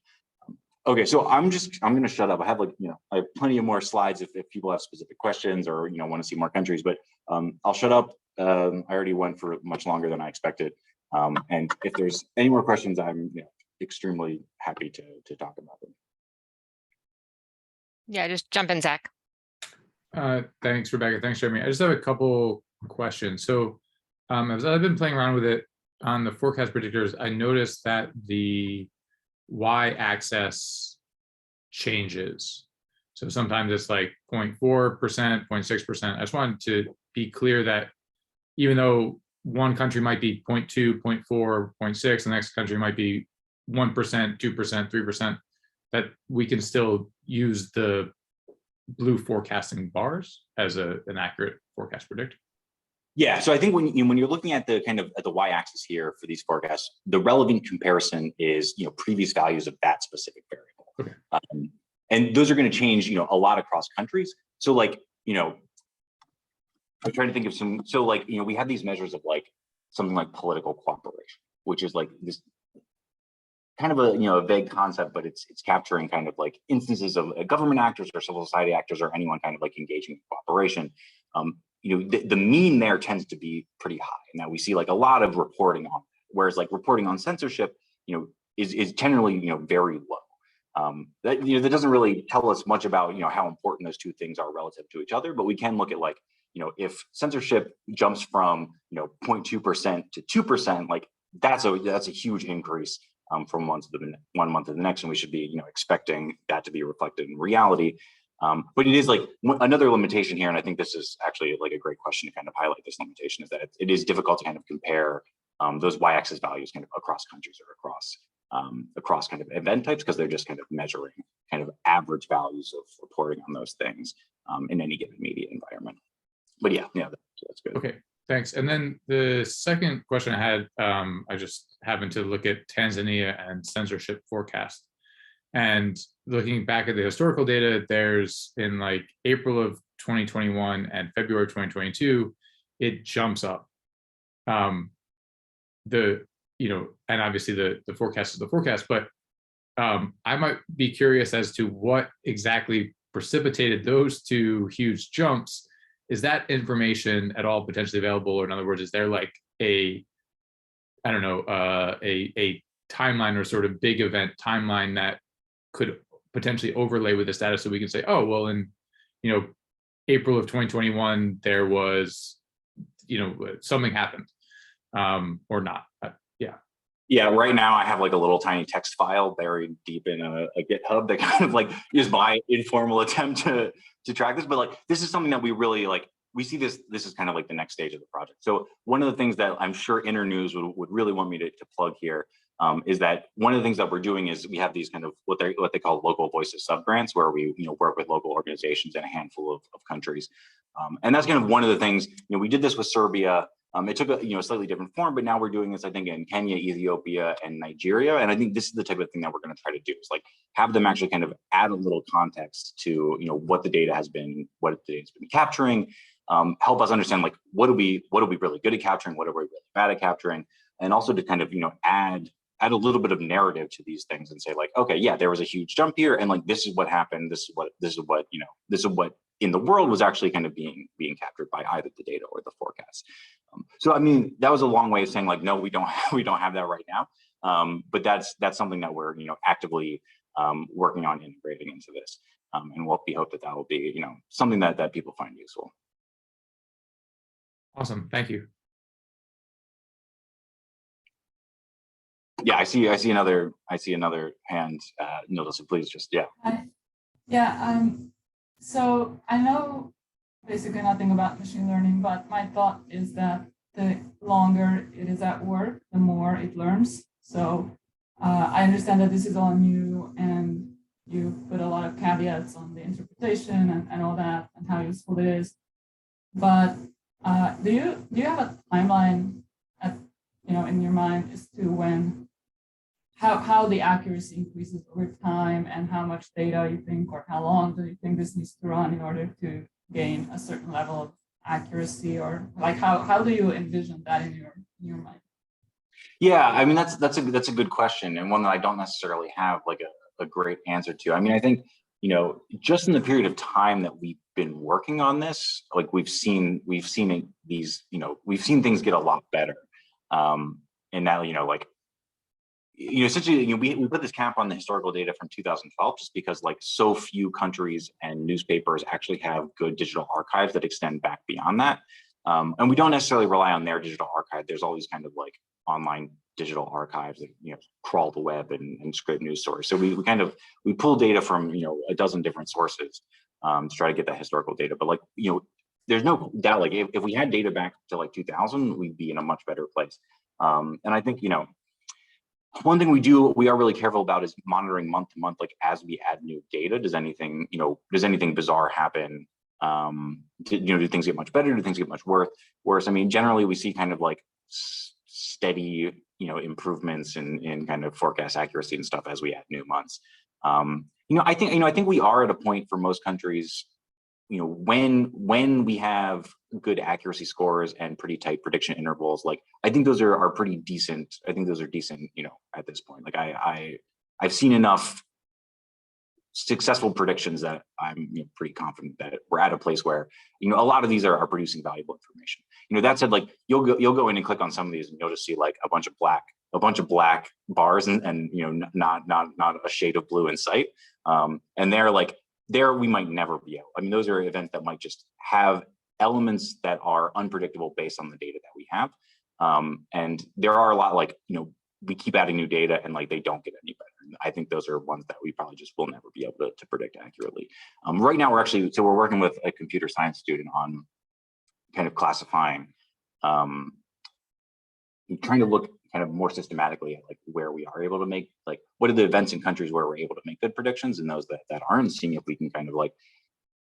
Okay, so I'm going to shut up. I have I have plenty of more slides if people have specific questions or want to see more countries, but I'll shut up. I already went for much longer than I expected, and if there's any more questions, I'm extremely happy to talk about them. Yeah, just jump in, Zach. Thanks, Rebecca. Thanks, Jeremy. I just have a couple questions. So as I've been playing around with it on the forecast predictors, I noticed that the y-axis changes. So sometimes it's like 0.4%, 0.6%. I just wanted to be clear that even though one country might be 0.2, 0.4, 0.6, the next country might be 1%, 2%, 3%, that we can still use the blue forecasting bars as an accurate forecast predictor. Yeah, so I think when you're looking at the kind of at the y-axis here for these forecasts, the relevant comparison is previous values of that specific variable. Okay. And those are going to change a lot across countries. So like I'm trying to think of some. So like we have these measures of like something like political cooperation, which is like this kind of a vague concept, but it's capturing kind of like instances of government actors or civil society actors or anyone kind of like engaging in cooperation. The mean there tends to be pretty high, and that we see like a lot of reporting on, whereas like reporting on censorship, is generally very low. That doesn't really tell us much about how important those two things are relative to each other, but we can look at like if censorship jumps from 0.2% to 2%, like that's a huge increase from one month to the next, and we should be expecting that to be reflected in reality. But it is like another limitation here, and I think this is actually like a great question to kind of highlight this limitation, is that it is difficult to kind of compare those y-axis values kind of across countries or across kind of event types, because they're just kind of measuring kind of average values of reporting on those things in any given media environment. But yeah, that's good. Okay, thanks. And then the second question I had, I just happened to look at Tanzania and censorship forecast. And looking back at the historical data, there's in like April of 2021 and February 2022, it jumps up. And obviously the forecast is the forecast, but I might be curious as to what exactly precipitated those two huge jumps. Is that information at all potentially available? Or in other words, is there like a timeline or sort of big event timeline that could potentially overlay with the status, so we can say, oh, well, in April of 2021, there was something happened, or not. Yeah, right now I have like a little tiny text file buried deep in a GitHub that kind of like is my informal attempt to track this. But like, this is something that we really like, we see this is kind of like the next stage of the project. So one of the things that I'm sure Internews would really want me to plug here is that one of the things that we're doing is we have these kind of what they call local voices subgrants, where we work with local organizations in a handful of countries. And that's kind of one of the things, we did this with Serbia. It took a slightly different form, but now we're doing this, I think, in Kenya, Ethiopia, and Nigeria. And I think this is the type of thing that we're going to try to do, is like have them actually kind of add a little context to what the data has been, what the data's been capturing, help us understand like what are we really good at capturing, what are we really bad at capturing, and also to kind of add a little bit of narrative to these things and say like, okay, yeah, there was a huge jump here, and like this is what happened, this is what in the world was actually kind of being captured by either the data or the forecast. So I mean, that was a long way of saying like, no, we don't have that right now. But that's something that we're actively working on integrating into this, and we hope that will be something that people find useful. Awesome, thank you. Yeah, I see another hand, Nilda, so please just So I know basically nothing about machine learning, but my thought is that the longer it is at work, the more it learns. So I understand that this is all new, and you put a lot of caveats on the interpretation and all that, and how useful it is. But do you have a timeline in your mind as to how the accuracy increases over time, and how much data you think, or how long do you think this needs to run in order to gain a certain level of accuracy? Or like how do you envision that in your mind? Yeah, I mean that's a good question, and one that I don't necessarily have like a great answer to. I mean, I think just in the period of time that we've been working on this, like we've seen things get a lot better, and now essentially, we put this cap on the historical data from 2012 just because like so few countries and newspapers actually have good digital archives that extend back beyond that. And we don't necessarily rely on their digital archive. There's all these kind of like online digital archives that crawl the web and scrape news stories. So we pull data from a dozen different sources to try to get that historical data. But like there's no doubt, like if we had data back to like 2000, we'd be in a much better place. And I think one thing we are really careful about is monitoring month to month, like as we add new data. Does anything bizarre happen? Do things get much better? Do things get much worse? I mean, generally we see kind of like steady improvements in kind of forecast accuracy and stuff as we add new months. I think we are at a point for most countries, when we have good accuracy scores and pretty tight prediction intervals, like I think those are pretty decent. I think those are decent, at this point. Like I've seen enough successful predictions that I'm pretty confident that we're at a place where a lot of these are producing valuable information. That said, like you'll go in and click on some of these and you'll just see like a bunch of black bars and not a shade of blue in sight. And they're like, there we might never be able. I mean, those are events that might just have elements that are unpredictable based on the data that we have. And there are a lot like, we keep adding new data and like they don't get any better. And I think those are ones that we probably just will never be able to predict accurately. Right now we're working with a computer science student on kind of classifying, trying to look kind of more systematically at like where we are able to make, like what are the events in countries where we're able to make good predictions, and those that aren't, seeing if we can kind of like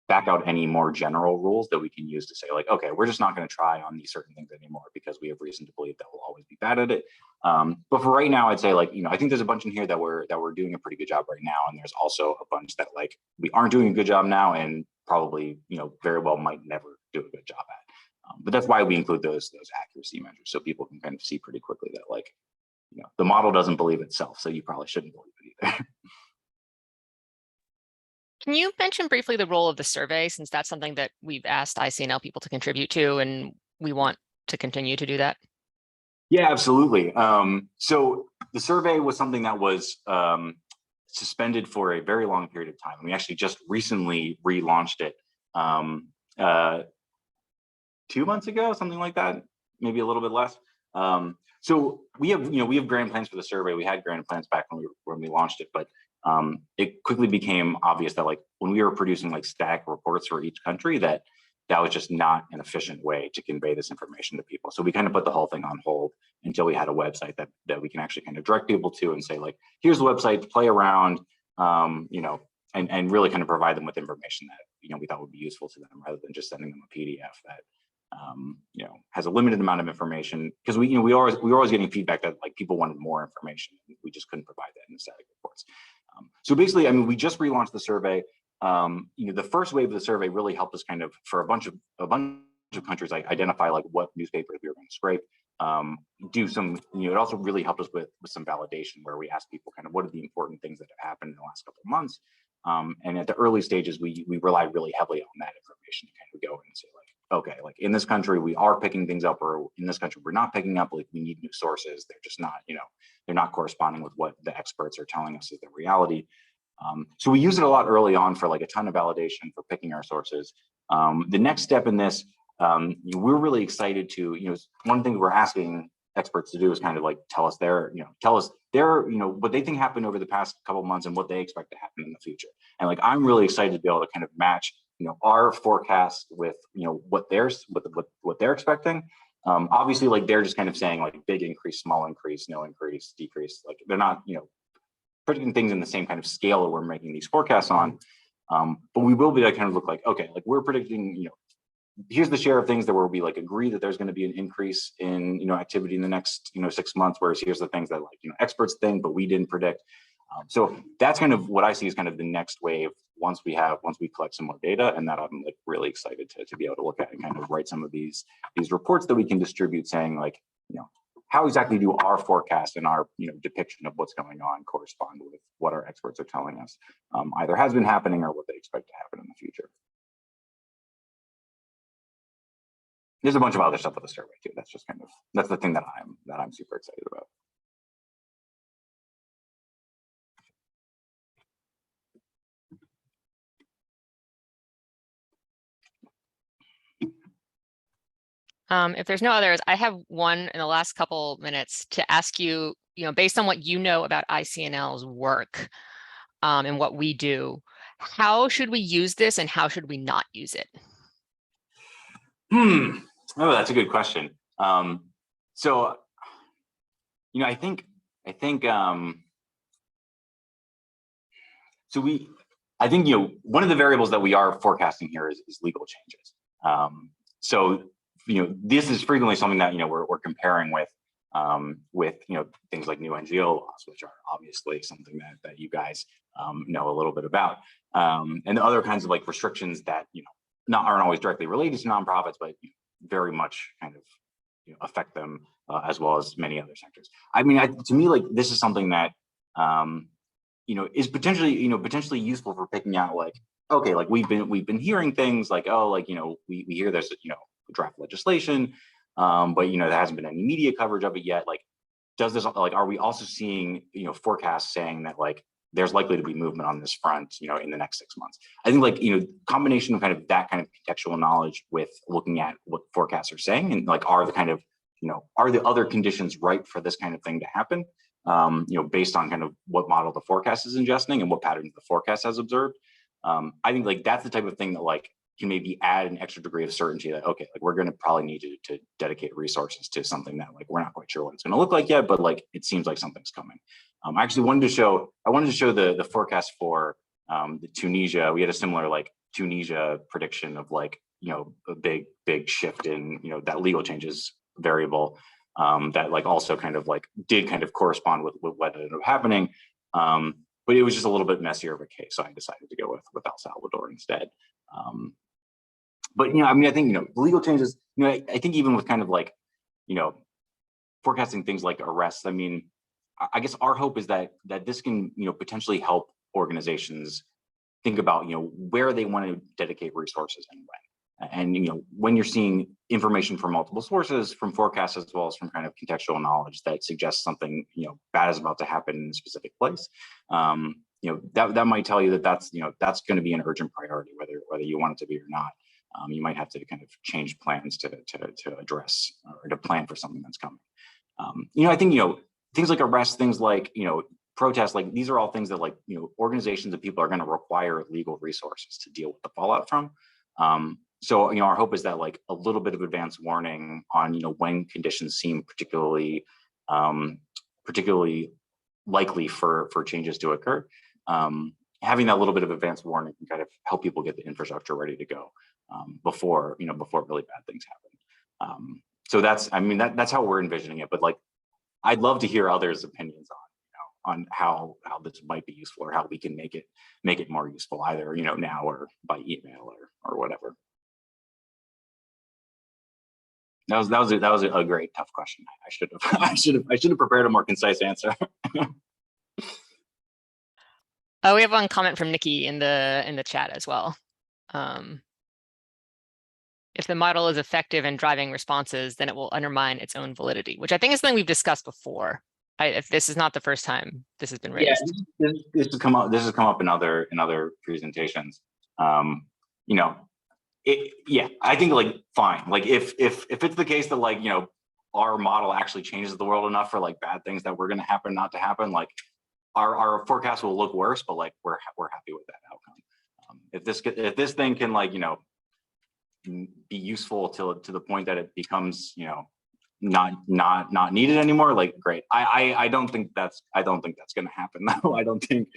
back out any more general rules that we can use to say like, okay, we're just not going to try on these certain things anymore because we have reason to believe that we'll always be bad at it. But for right now, I'd say like, I think there's a bunch in here that we're doing a pretty good job right now. And there's also a bunch that like we aren't doing a good job now and probably, very well might never do a good job at. But that's why we include those accuracy measures, so people can kind of see pretty quickly that like, the model doesn't believe itself, so you probably shouldn't believe it either. Can you mention briefly the role of the survey, since that's something that we've asked ICNL people to contribute to, and we want to continue to do that? Yeah, absolutely. So the survey was something that was suspended for a very long period of time. We actually just recently relaunched it 2 months ago, something like that, maybe a little bit less. So we have grand plans for the survey. We had grand plans back when we launched it, but it quickly became obvious that like when we were producing like static reports for each country, that was just not an efficient way to convey this information to people. So we kind of put the whole thing on hold until we had a website that we can actually kind of direct people to and say like, here's the website, play around, and really kind of provide them with information that we thought would be useful to them, rather than just sending them a PDF that has a limited amount of information, because we were always getting feedback that like people wanted more information. We just couldn't provide that in the static reports. So basically, we just relaunched the survey. The first wave of the survey really helped us kind of, for a bunch of countries, like identify like what newspapers we were going to scrape. Do some, it also really helped us with some validation, where we asked people kind of what are the important things that have happened in the last couple of months. And at the early stages, we relied really heavily on that information to kind of go in and say like, okay, like in this country, we are picking things up, or in this country, we're not picking up, like we need new sources. They're just not, they're not corresponding with what the experts are telling us is the reality. So we use it a lot early on for like a ton of validation for picking our sources. The next step in this, we're really excited to, one thing we're asking experts to do is kind of like tell us their, what they think happened over the past couple of months and what they expect to happen in the future. And like, I'm really excited to be able to kind of match, our forecast with, what they're expecting. Obviously, like they're just kind of saying like big increase, small increase, no increase, decrease. Like they're not, predicting things in the same kind of scale that we're making these forecasts on. But we will be able to kind of look like, okay, like we're predicting, here's the share of things that where we like agree that there's going to be an increase in, activity in the next, 6 months, whereas here's the things that like, experts think, but we didn't predict. So that's kind of what I see as kind of the next wave once we collect some more data, and that I'm like really excited to be able to look at and kind of write some of these reports that we can distribute, saying like, how exactly do our forecast and our depiction of what's going on correspond with what our experts are telling us either has been happening or what they expect to happen in the future. There's a bunch of other stuff with the survey too. That's just kind of, that's the thing that I'm super excited about. If there's no others, I have one in the last couple minutes to ask you, based on what you know about ICNL's work and what we do, how should we use this and how should we not use it? Oh, that's a good question. So, I think one of the variables that we are forecasting here is legal changes. So, this is frequently something that we're comparing with things like new NGO laws, which are obviously something that you guys know a little bit about, and other kinds of like restrictions that aren't always directly related to nonprofits, but very much kind of affect them as well as many other sectors. To me, like this is something that is potentially useful for picking out like, okay, like we've been hearing things like, oh, like we hear there's draft legislation, but there hasn't been any media coverage of it yet. Like, does this like, are we also seeing forecasts saying that like there's likely to be movement on this front in the next 6 months? I think like combination of kind of that kind of contextual knowledge with looking at what forecasts are saying and like are the kind of are the other conditions ripe for this kind of thing to happen, based on kind of what model the forecast is ingesting and what patterns the forecast has observed. I think like that's the type of thing that like can maybe add an extra degree of certainty that, okay, like we're going to probably need to dedicate resources to something that like we're not quite sure what it's going to look like yet, but like it seems like something's coming. I actually wanted to show the forecast for the Tunisia. We had a similar like Tunisia prediction of like a big shift in that legal changes variable. that like also kind of like did kind of correspond with what ended up happening. But it was just a little bit messier of a case, so I decided to go with El Salvador instead. But I mean, I think the legal changes. I think even with kind of like forecasting things like arrests. I mean, I guess our hope is that this can potentially help organizations think about where they want to dedicate resources and when. And when you're seeing information from multiple sources, from forecasts as well as from kind of contextual knowledge that suggests something bad is about to happen in a specific place, that might tell you that that's going to be an urgent priority, whether you want it to be or not. You might have to kind of change plans to address or to plan for something that's coming. I think things like arrests, things like protests, like these are all things that like organizations and people are going to require legal resources to deal with the fallout from. So our hope is that like a little bit of advance warning on when conditions seem particularly likely for changes to occur. Having that little bit of advance warning can kind of help people get the infrastructure ready to go before really bad things happen. So that's how we're envisioning it. But like, I'd love to hear others' opinions on how this might be useful or how we can make it more useful, either now or by email or whatever. That was a great tough question. I should have prepared a more concise answer. Oh, we have one comment from Nikki in the chat as well. If the model is effective in driving responses, then it will undermine its own validity, which I think is something we've discussed before. If this is not the first time this has been raised. Yeah, this has come up in other presentations. Yeah, I think like fine. Like if it's the case that like our model actually changes the world enough for like bad things that were going to happen not to happen, like our forecast will look worse, but like we're happy with that outcome. If this thing can like be useful to the point that it becomes not needed anymore, like great. I don't think that's going to happen though. I don't think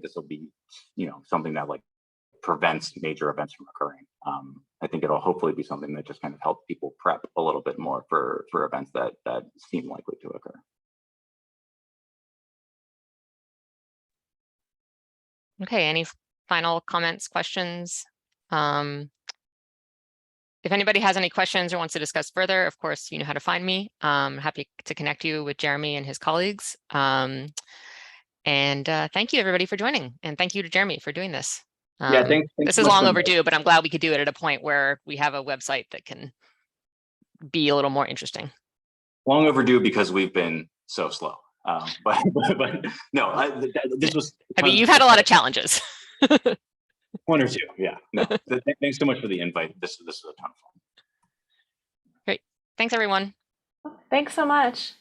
this will be something that like prevents major events from occurring. I think it'll hopefully be something that just kind of helps people prep a little bit more for events that seem likely to occur. Okay, any final comments, questions? If anybody has any questions or wants to discuss further, of course, you know how to find me. I'm happy to connect you with Jeremy and his colleagues. And thank you everybody for joining. And thank you to Jeremy for doing this. Yeah, thanks this is long overdue, but I'm glad we could do it at a point where we have a website that can be a little more interesting. Long overdue because we've been so slow. But no, this was. I mean, you've had a lot of challenges. One or two, yeah. No, thanks so much for the invite. This was a ton of fun. Great. Thanks, everyone. Thanks so much.